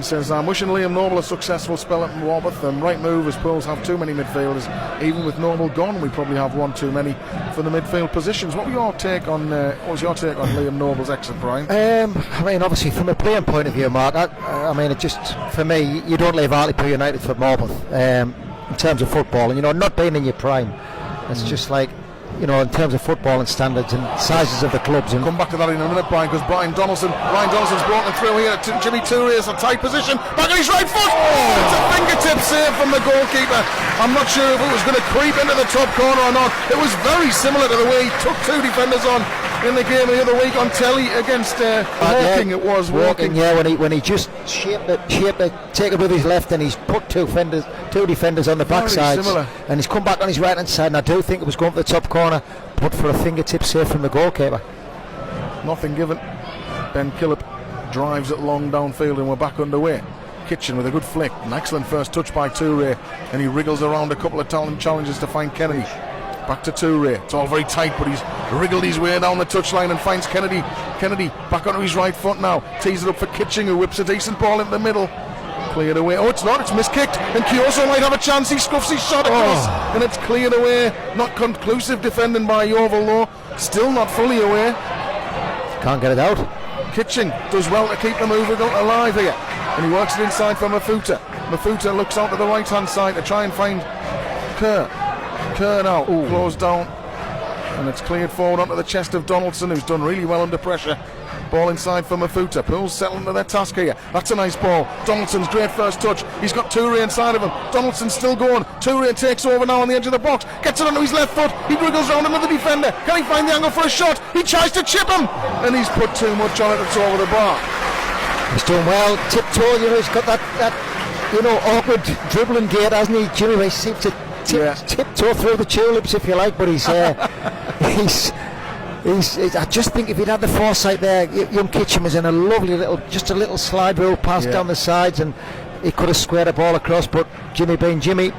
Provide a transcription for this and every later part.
says, I'm wishing Liam Noble a successful spell at Warburth, and right move as Pools have too many midfielders. Even with Noble gone, we probably have one too many for the midfield positions. What was your take on Liam Noble's exit, Brian? I mean, obviously from a playing point of view, Mark, I mean, it just, for me, you don't leave Hartlepool United for Warburth in terms of football, and not being in your prime. It's just like, in terms of football and standards and sizes of the clubs. And come back to that in a minute, Brian, because Ryan Donaldson's broken through here to Jimmy Toure. Is a tight position, back on his right foot. It's a fingertip save from the goalkeeper. I'm not sure if it was going to creep into the top corner or not. It was very similar to the way he took two defenders on in the game the other week on telly against Walking. It was Walking. Yeah, when he just shaped it, take it with his left, and he's put two defenders on the backside, and he's come back on his right hand side, and I do think it was going for the top corner, but for a fingertip save from the goalkeeper. Nothing given. Ben Killip drives it long downfield, and we're back underway. Kitchen with a good flick, an excellent first touch by Toure, and he wriggles around a couple of challenges to find Kennedy. Back to Toure. It's all very tight, but he's wriggled his way down the touchline and finds Kennedy. Kennedy back onto his right foot now. Tees it up for Kitching, who whips a decent ball into the middle. Cleared away. Oh, it's not. It's miskicked. And Kyoso might have a chance. He scuffs his shot across. And it's cleared away. Not conclusive defending by Yeovil, though. Still not fully away. Can't get it out. Kitching does well to keep the move alive here. And he works it inside for Mafuta. Mafuta looks out to the right-hand side to try and find Kerr. Kerr now closed down, and it's cleared forward onto the chest of Donaldson, who's done really well under pressure. Ball inside for Mafuta. Pools settling to their task here. That's a nice ball. Donaldson's great first touch. He's got Toure inside of him. Donaldson's still going. Toure takes over now on the edge of the box. Gets it onto his left foot. He wriggles round another defender. Can he find the angle for a shot? He tries to chip him, and he's put too much on it. It's over the bar. He's doing well. Tiptoe, he's got that awkward dribbling gait, hasn't he? Jimmy, he seems to tiptoe through the tulips, if you like, but he's I just think if he'd had the foresight there, young Kitchen was in a lovely little slide rule pass down the sides, and he could have squared the ball across, but Jimmy being Jimmy.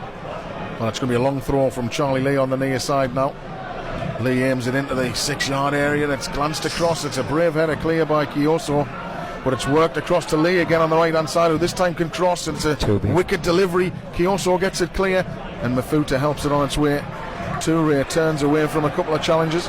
Well, it's going to be a long throw from Charlie Lee on the near side now. Lee aims it into the 6-yard area. It's glanced across. It's a brave header clear by Kyoso, but it's worked across to Lee again on the right hand side, who this time can cross. It's a wicked delivery. Kyoso gets it clear, and Mafuta helps it on its way. Toure turns away from a couple of challenges.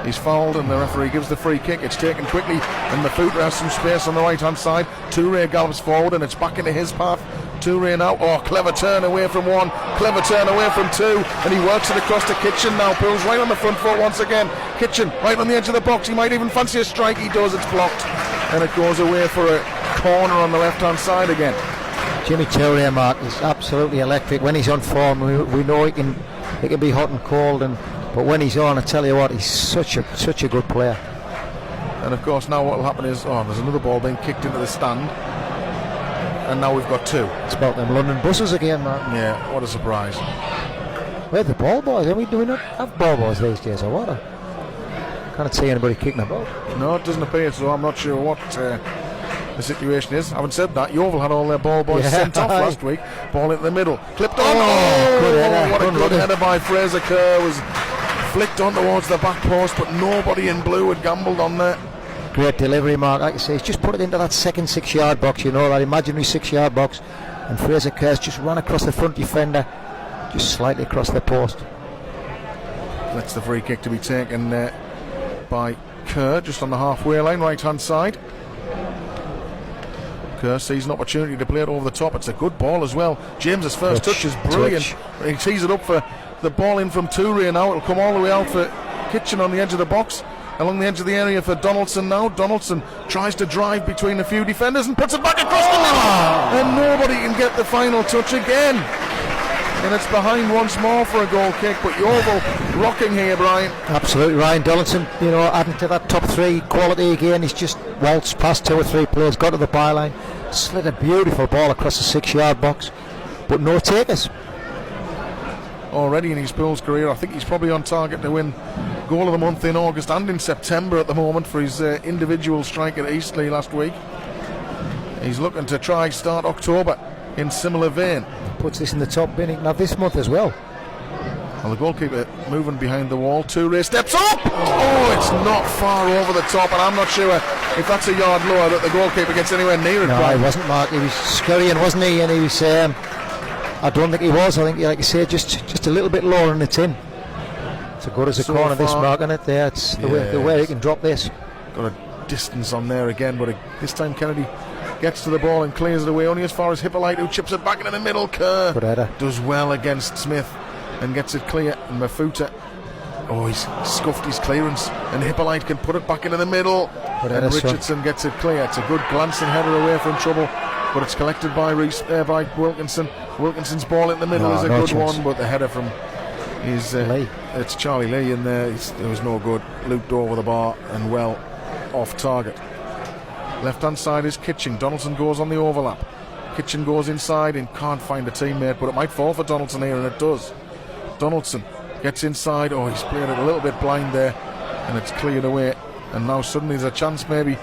He's fouled, and the referee gives the free kick. It's taken quickly, and Mafuta has some space on the right hand side. Toure gallops forward, and it's back into his path. Toure now, clever turn away from one, clever turn away from two, and he works it across to Kitchen now. Pulls right on the front foot once again. Kitchen right on the edge of the box. He might even fancy a strike. He does. It's blocked, and it goes away for a corner on the left hand side again. Jimmy Toure, Mark, is absolutely electric. When he's on form, we know he can be hot and cold, but when he's on, I tell you what, he's such a good player. And of course now what will happen is there's another ball being kicked into the stand, and now we've got two. It's about them London buses again, Mark. Yeah, what a surprise. Where are the ball boys? Do we not have ball boys these days or what? Can't see anybody kicking a ball. No, it doesn't appear so. I'm not sure what the situation is. Having said that, Yeovil had all their ball boys sent off last week. Ball into the middle, clipped on. Good header. What a good header by Fraser Kerr. Was flicked on towards the back post, but nobody in blue had gambled on there. Great delivery, Mark. Like I say, he's just put it into that second 6-yard box, that imaginary 6-yard box, and Fraser Kerr's just run across the front defender, just slightly across the post. That's the free kick to be taken by Kerr, just on the halfway line, right hand side. Kerr sees an opportunity to play it over the top. It's a good ball as well. James's first touch is brilliant. He tees it up for the ball in from Toure now. It'll come all the way out for Kitchen on the edge of the box, along the edge of the area for Donaldson now. Donaldson tries to drive between a few defenders and puts it back across the middle, and nobody can get the final touch again. And it's behind once more for a goal kick, but Yeovil rocking here, Brian. Absolutely, Ryan Donaldson, adding to that top three quality again. He's just waltzed past 2 or 3 players, got to the byline, slid a beautiful ball across the 6-yard box, but no takers. Already in his Pools career, I think he's probably on target to win Goal of the Month in August and in September at the moment for his individual strike at Eastleigh last week. He's looking to try start October in similar vein. Puts this in the top bin now this month as well. Well, the goalkeeper moving behind the wall. Toure steps up. Oh, it's not far over the top, and I'm not sure if that's a yard lower that the goalkeeper gets anywhere near it. No, he wasn't, Mark. He was scurrying, wasn't he? And he was. I don't think he was. I think, like you say, just a little bit lower, and it's in. It's as good as a corner, this, Mark, isn't it? There, it's the way he can drop this. Got a distance on there again, but this time Kennedy gets to the ball and clears it away only as far as Hippolyte, who chips it back into the middle. Kerr does well against Smith and gets it clear, and Mafuta, he's scuffed his clearance, and Hippolyte can put it back into the middle, and Richardson gets it clear. It's a good glancing header away from trouble, but it's collected by Wilkinson. Wilkinson's ball in the middle is a good one, but the header from it's Charlie Lee in there. It was no good, looped over the bar and well off target. Left hand side is Kitching. Donaldson goes on the overlap. Kitchen goes inside and can't find a teammate, but it might fall for Donaldson here, and it does. Donaldson gets inside. He's played it a little bit blind there, and it's cleared away, and now suddenly there's a chance maybe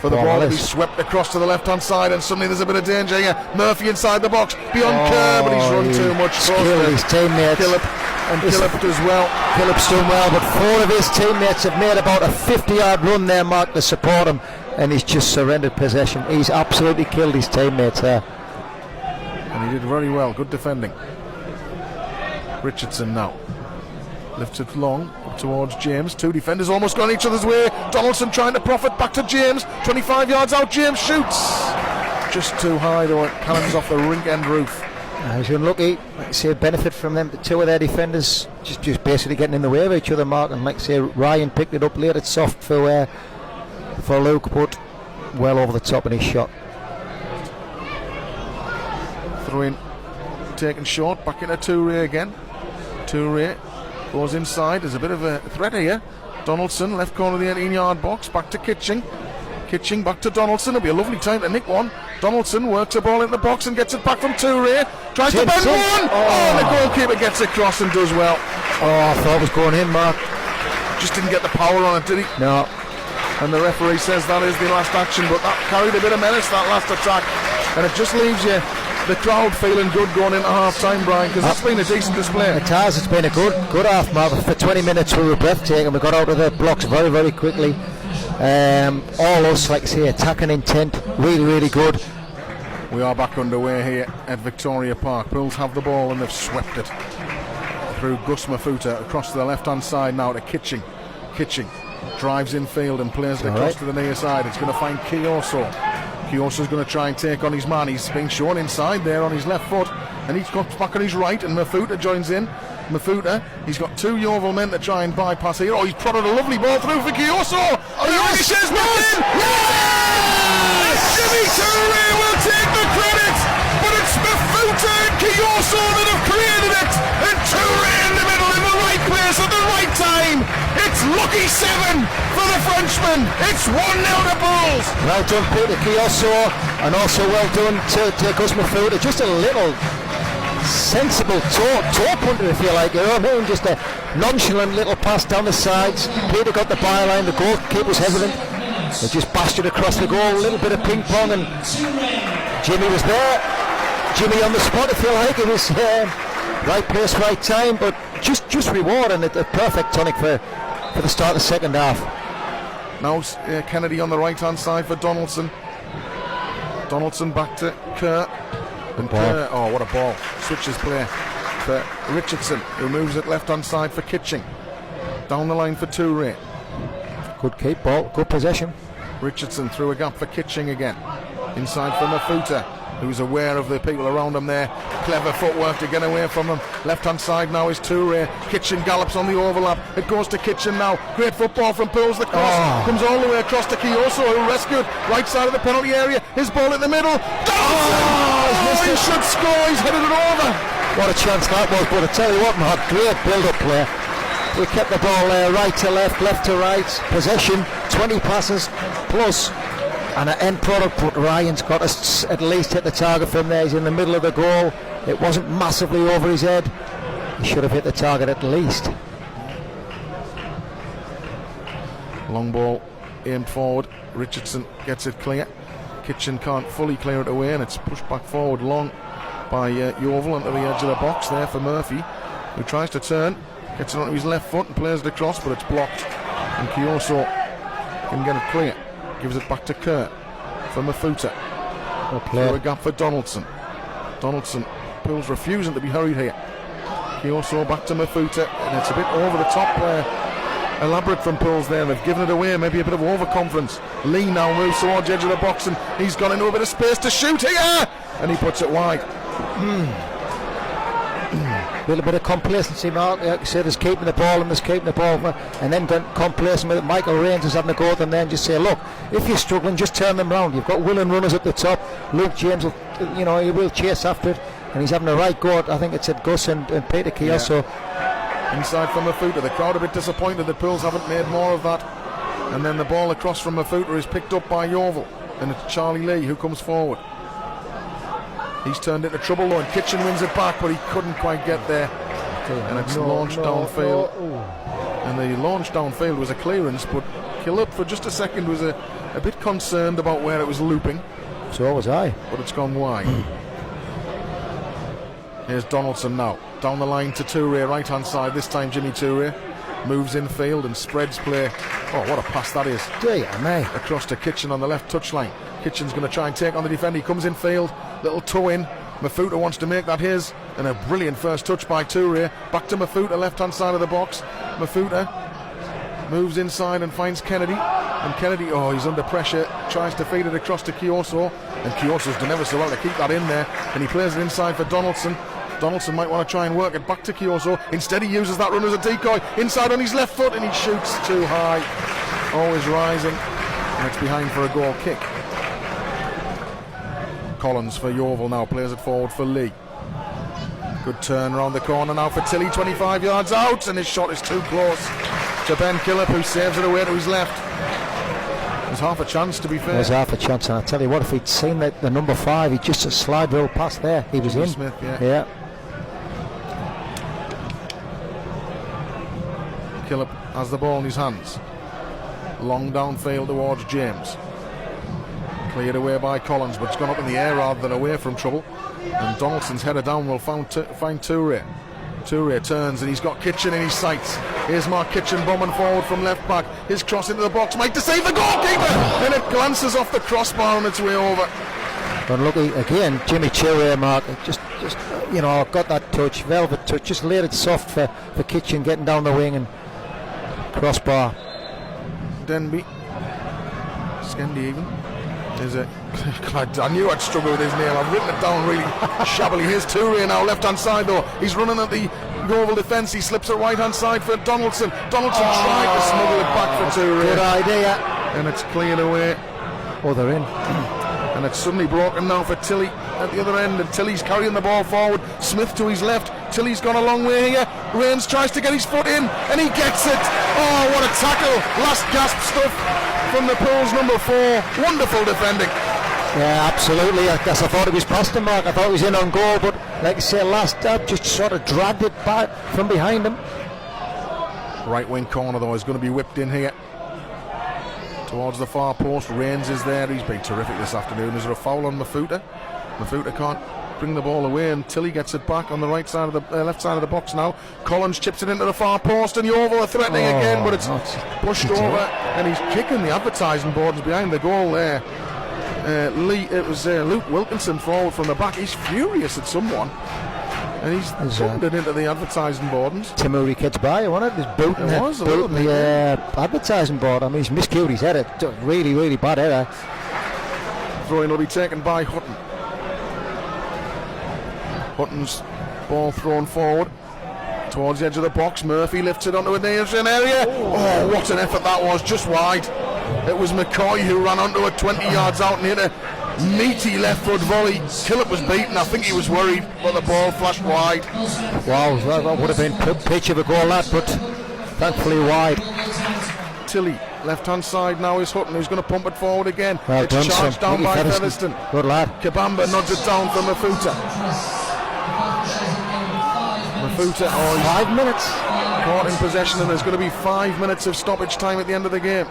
for the ball to be swept across to the left hand side, and suddenly there's a bit of danger here. Murphy inside the box beyond Kerr, but he's run too much. His teammates Killip does well. Killip's done well, but 4 of his teammates have made about a 50-yard run there, Mark, to support him, and he's just surrendered possession. He's absolutely killed his teammates there, and he did very well. Good defending. Richardson now lifts it long up towards James. 2 defenders almost gone each other's way. Donaldson trying to profit back to James. 25 yards out, James shoots. Just too high though, it cannons off the rink end roof. He's unlucky. Like I say, benefit from them. The 2 of their defenders just basically getting in the way of each other, Mark. And like I say, Ryan picked it up late. It's soft for Luke, but well over the top in his shot. Throw in, taken short, back into Toure again. Toure goes inside. There's a bit of a threat here. Donaldson, left corner of the 18-yard box, back to Kitching. Kitching back to Donaldson. It'll be a lovely time to nick one. Donaldson works the ball in the box and gets it back from Toure. Tries to bend one. The goalkeeper gets it across and does well. I thought it was going in, Mark. Just didn't get the power on it, did he? No. And the referee says that is the last action, but that carried a bit of menace, that last attack, and it just leaves you, the crowd, feeling good going into half time, Brian, because it's been a decent display. It has. It's been a good half, Mark. For 20 minutes we were breathtaking. We got out of the blocks very, very quickly. All us, like I say, attacking intent, really good. We are back underway here at Victoria Park. Bulls have the ball and they've swept it through Gus Mafuta across to the left hand side now to Kitching. Kitching drives in field and plays it across to the near side. It's going to find Kioso. Kioso's going to try and take on his man. He's being shown inside there on his left foot, and he's got back on his right, and Mafuta joins in. Mafuta, he's got 2 Yeovil men to try and bypass here. He's prodded a lovely ball through for Kioso. Yes! Jimmy Toure will take the credit, but it's Mafuta and Kioso that have created it, and Toure in the middle in the right place at the right time. It's lucky 7 for the Frenchman. It's 1-0 to Bulls. Well done, Peter Kioso, and also well done to Gus Mafuta. Just a little sensible toe punter, if you like, you know what I mean? Just a nonchalant little pass down the sides. Peter got the byline, the goalkeeper was hesitant. They just bashed it across the goal, a little bit of ping pong, and Jimmy was there. Jimmy on the spot, if you like. It was right place, right time, but just reward, and a perfect tonic for the start of the second half. Now Kennedy on the right hand side for Donaldson. Donaldson back to Kerr. And Kerr, what a ball. Switches play for Richardson, who moves it left hand side for Kitching. Down the line for Toure. Good keep ball, good possession. Richardson through a gap for Kitching again. Inside for Mafuta, who's aware of the people around him there. Clever footwork to get away from them. Left hand side now is Toure. Kitchen gallops on the overlap. It goes to Kitchen now. Great football from Pools. The cross comes all the way across to Kioso, who rescued right side of the penalty area. His ball in the middle. He should score. He's headed it over. What a chance that was, but I tell you what, Mark, great build-up play. We kept the ball right to left, left to right. Possession, 20 passes plus, and an end product. But Ryan's got us at least hit the target from there. He's in the middle of the goal. It wasn't massively over his head. He should have hit the target at least. Long ball aimed forward. Richardson gets it clear. Kitchen can't fully clear it away, and it's pushed back forward long by Yeovil onto the edge of the box there for Murphy. who tries to turn, gets it onto his left foot and plays it across, but it's blocked. And Kioso can get it clear. Gives it back to Kurt for Mafuta. Through a gap for Donaldson. Donaldson, Pools refusing to be hurried here. Kioso back to Mafuta, and it's a bit over the top elaborate from Pools there. They've given it away, maybe a bit of overconfidence. Lee now moves towards the edge of the box, and he's gone into a bit of space to shoot here, and he puts it wide. A little bit of complacency, Mark. Like you said, there's keeping the ball and then complacent with it. Michael Rains is having a go at them there and just say, look, if you're struggling, just turn them round. You've got willing runners at the top. Luke James will, he will chase after it, and he's having a right go at, I think it's at Gus and Peter Kioso. Yeah. Inside from Mafuta, the crowd a bit disappointed that Pools haven't made more of that. And then the ball across from Mafuta is picked up by Yeovil, and it's Charlie Lee who comes forward. He's turned into trouble though, and Kitchen wins it back, but he couldn't quite get there. And it's launched downfield. And the launch downfield was a clearance, but Killip for just a second was a bit concerned about where it was looping. So was I. But it's gone wide. Here's Donaldson now. Down the line to Toure, right hand side. This time Jimmy Toure moves in field and spreads play. Oh, what a pass that is. Across to Kitchen on the left touchline. Kitchen's going to try and take on the defender. He comes in field, little toe in. Mafuta wants to make that his, and a brilliant first touch by Toure. Back to Mafuta, left hand side of the box. Mafuta moves inside and finds Kennedy, and Kennedy, he's under pressure, tries to feed it across to Kioso, and Kioso's done ever so well to keep that in there, and he plays it inside for Donaldson. Donaldson might want to try and work it back to Kioso. Instead he uses that run as a decoy inside on his left foot, and he shoots too high. Always rising, and it's behind for a goal kick. Collins for Yeovil now, plays it forward for Lee. Good turn around the corner now for Tilly, 25 yards out, and his shot is too close to Ben Killip, who saves it away to his left. There's half a chance, to be fair. There's half a chance, and I tell you what, if he'd seen that the number 5, he'd just a slide roll past there, he was in. Smith, yeah. Killip has the ball in his hands. Long downfield towards James. Cleared away by Collins, but it's gone up in the air rather than away from trouble. And Donaldson's header down will find Toure. Toure turns and he's got Kitchen in his sights. Here's Mark Kitchen bombing forward from left back. His cross into the box, might to save the goalkeeper, and it glances off the crossbar on its way over. But look again, Jimmy Toure, Mark, just got that touch, velvet touch, just laid it soft for Kitchen getting down the wing and crossbar. Denby, Skendi even. I knew I'd struggle with his name. I've written it down really shabbily. Here's Toure now, left hand side though. He's running at the Yeovil defence. He slips it right hand side for Donaldson. Donaldson tried to smuggle it back for Toure. Good idea. And it's cleared away. They're in. And it's suddenly broken now for Tilly at the other end, and Tilly's carrying the ball forward. Smith to his left. Tilly's gone a long way here. Rains tries to get his foot in, and he gets it. Oh, what a tackle. Last gasp stuff from the Pools number 4. Wonderful defending. Yeah, absolutely. I thought it was past him, Mark. I thought he was in on goal, but like I say, last step just sort of dragged it back from behind him. Right wing corner though is going to be whipped in here towards the far post. Rains is there. He's been terrific this afternoon. Is there a foul on Mafuta? Mafuta can't bring the ball away, and Tilly gets it back on the right side of the left side of the box now. Collins chips it into the far post, and Yeovil are threatening again, but it's pushed over, and he's kicking the advertising boards behind the goal there. Luke Wilkinson forward from the back. He's furious at someone, and he's buttoned it into the advertising boardings. Timuri kids by, wasn't it? He's booting the advertising board. I mean, he's miscued his header. Really, really bad header. Throwing will be taken by Hutton. Hutton's ball thrown forward towards the edge of the box. Murphy lifts it onto a near-in area. Oh, what an effort that was, just wide. It was McCoy who ran onto it 20 yards out and hit a meaty left foot volley. Killip was beaten. I think he was worried, but the ball flashed wide. Wow, that would have been pitch of a goal, that, but thankfully wide. Tilly, left-hand side now is Hutton, who's going to pump it forward again. Well it's done, charged down by Featherstone. Good lad. Kabamba nods it down for Mafuta. Mafuta, 5 minutes. Caught in possession, and there's going to be 5 minutes of stoppage time at the end of the game.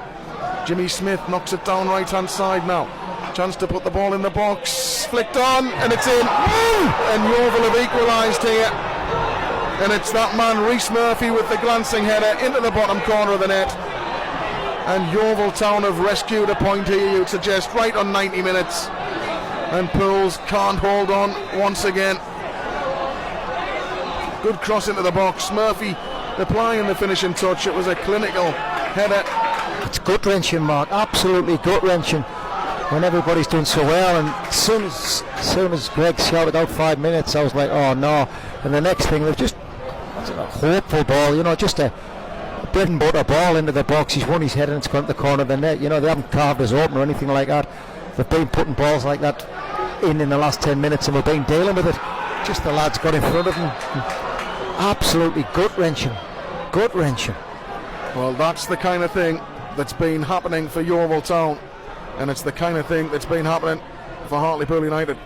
Jimmy Smith knocks it down right-hand side now. Chance to put the ball in the box. Flicked on, and it's in. And Yeovil have equalised here. and it's that man Rhys Murphy with the glancing header into the bottom corner of the net. And Yeovil Town have rescued a point here, you'd suggest, right on 90 minutes. And Pools can't hold on once again. Good cross into the box. Murphy applying the finishing touch. It was a clinical header. It's gut-wrenching, Mark. Absolutely gut-wrenching. When everybody's doing so well, and as soon as Greg shouted out 5 minutes, I was like, oh no. And the next thing, they've just a hopeful ball, just a bread and butter ball into the box. He's won his head and it's gone to the corner of the net. They haven't carved us open or anything like that. They've been putting balls like that in the last 10 minutes, and we've been dealing with it. Just the lads got in front of them. Absolutely gut-wrenching. Gut-wrenching. Well, that's the kind of thing that's been happening for Yeovil Town, and it's the kind of thing that's been happening for Hartlepool United.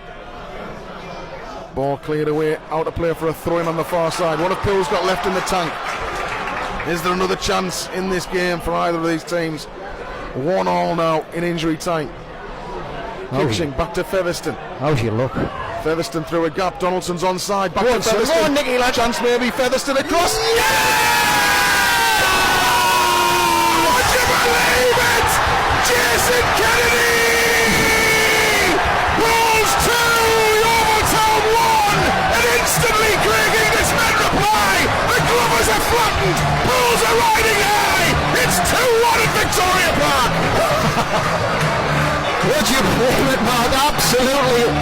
Ball cleared away, out of play for a throw-in on the far side. What have Pools got left in the tank? Is there another chance in this game for either of these teams? 1-1 now in injury time. Kitching back to Featherstone. How's your luck? Featherstone through a gap. Donaldson's onside. Back to Featherstone. Nicky, lad. Chance maybe. Featherstone across. Yeah! Would you believe it? Jason Kennedy! Pools 2, Yeovil Town 1. And instantly Craig Englishman reply. The Glovers are flattened. Pools are riding high. It's 2-1 at Victoria Park. Would you believe it, Mark? Absolutely.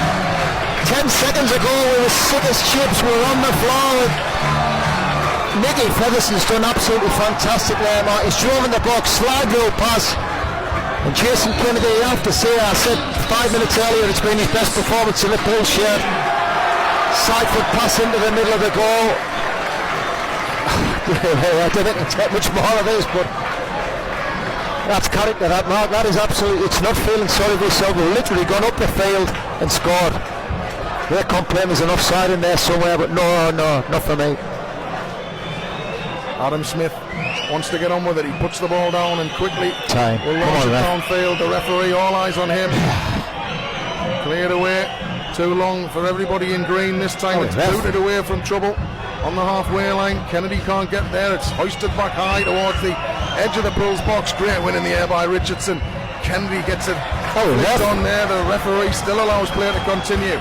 10 seconds ago we were sick as chips. We were on the floor. Nicky Featherston's done absolutely fantastic there, Mark. He's drove in the box, slide rule pass. And Jason Kennedy, you have to say, I said 5 minutes earlier, it's been his best performance in the Pools shirt. Side foot pass into the middle of the goal. I don't think I can take much more of this, but that's character, that, Mark. That is absolutely, it's not feeling sorry for yourself. We've literally gone up the field and scored. They're complaining there's an offside in there somewhere, but no, not for me. Adam Smith wants to get on with it. He puts the ball down and quickly Time. will launch it downfield. The referee, all eyes on him. Cleared away. Too long for everybody in green. This time it's booted away from trouble on the halfway line. Kennedy can't get there. It's hoisted back high towards the edge of the Pools box. Great win in the air by Richardson. Kennedy gets it flicked on there. The referee still allows play to continue.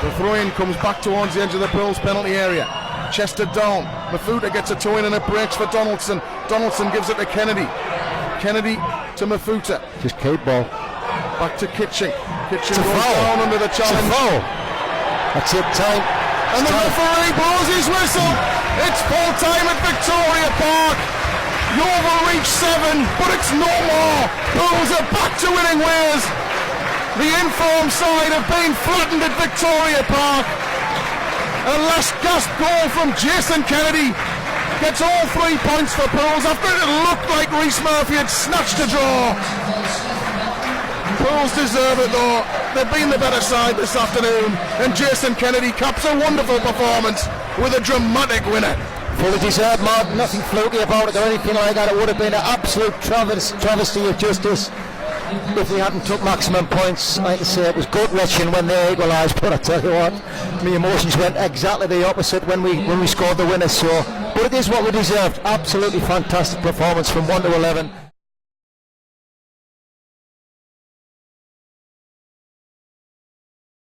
The throw-in comes back towards the edge of the Pools penalty area. Chested down. Mafuta gets a toe in and it breaks for Donaldson. Donaldson gives it to Kennedy. Kennedy to Mafuta. Just keep ball. Back to Kitching. Kitching goes down under the challenge. That's it, time. And the referee blows his whistle. It's full time at Victoria Park. Yeovil reach 7, but it's no more. Pools are back to winning ways. The informed side have been flattened at Victoria Park. A last gasp goal from Jason Kennedy gets all 3 points for Pools after it looked like Rhys Murphy had snatched a draw. Pools deserve it though. They've been the better side this afternoon, and Jason Kennedy caps a wonderful performance with a dramatic winner. Fully deserved, Mark. Nothing fluky about it or anything like that. It would have been an absolute travesty of justice if we hadn't took maximum points. Like I say, it was gut-wrenching when they equalised, but I tell you what, my emotions went exactly the opposite when we scored the winner. But it is what we deserved. Absolutely fantastic performance from 1 to 11.